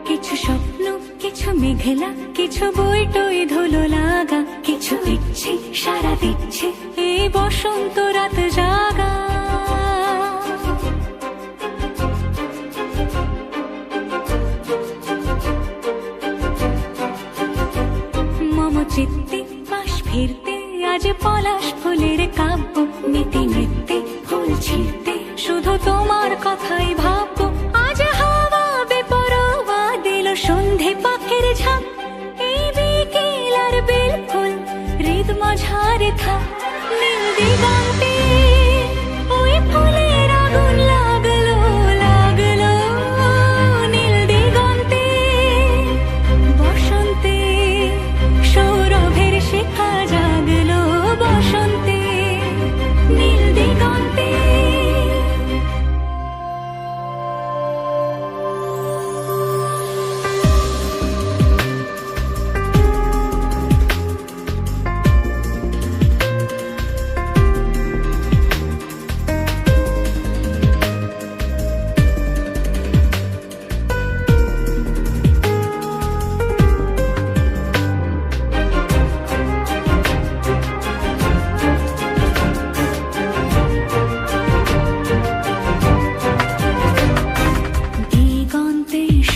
কিছু স্বপ্ন, কিছু মেঘলা, কিছু বই টই ধুলো লাগা, কিছু ইচ্ছে সারা দিচ্ছে এই বসন্ত রাত জাগা। মম চিত্তে পাশ ফিরতে আজ পলাশ ফুলের কাব্য, নীতি নৃত্যে ফুল ছিঁড়তে শুধু তোমার কথাই ভাববো। আজ হাওয়া বেপরোয়া দিল সন্ধে পাখির ঝাঁক, এই বিকেল আর বেল ফুল হৃদ মাঝারে থাক। নীল দিগন্তে ওই ফুলের আগুন লাগলো লাগলো, নীল দিগন্তে বসন্তে সৌরভের শিখা জাগলো, বসন্তে নীল দিগন্তে।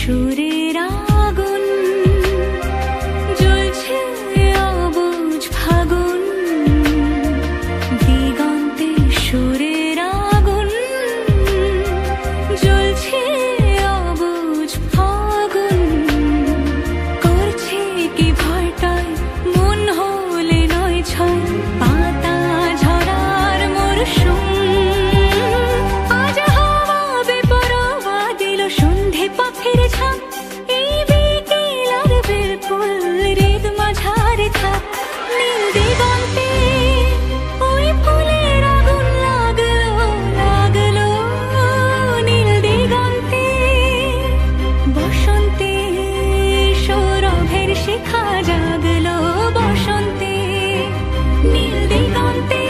সুরের আগুন জ্বলছে অবুঝ ফাগুন, দিগন্তে সুরের আগুন জ্বলছে অবুঝ ফাগুন। করছে কি ভয়টায় মন হলে নয় ছয়, পাতা ঝরার মরশুম। আজ হাওয়া বেপরোয়া দিল সন্ধে পাখির ঝাঁক, এই বিকেল আর বেল ফুল হৃদ মাঝারে থাক। নীল দিগন্তে ওই ফুলের আগুন লাগলো লাগলো, নীল দিগন্তে বসন্তে সৌরভের শিখা জাগলো, বসন্তে নীল দিগন্তে।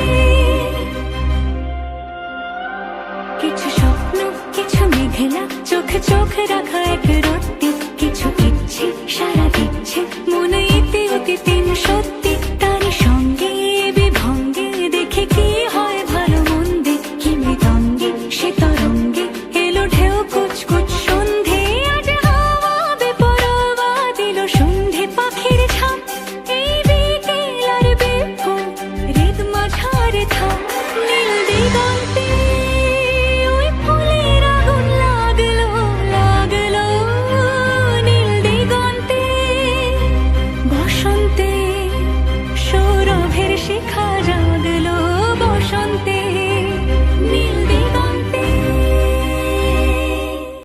কিছু স্বপ্ন, কিছু মেঘলা, চোখে চোখ রাখা এক রত্তি, কিছু ইচ্ছে সারা দিচ্ছে মনে ইতি অতি তিন সত্যি।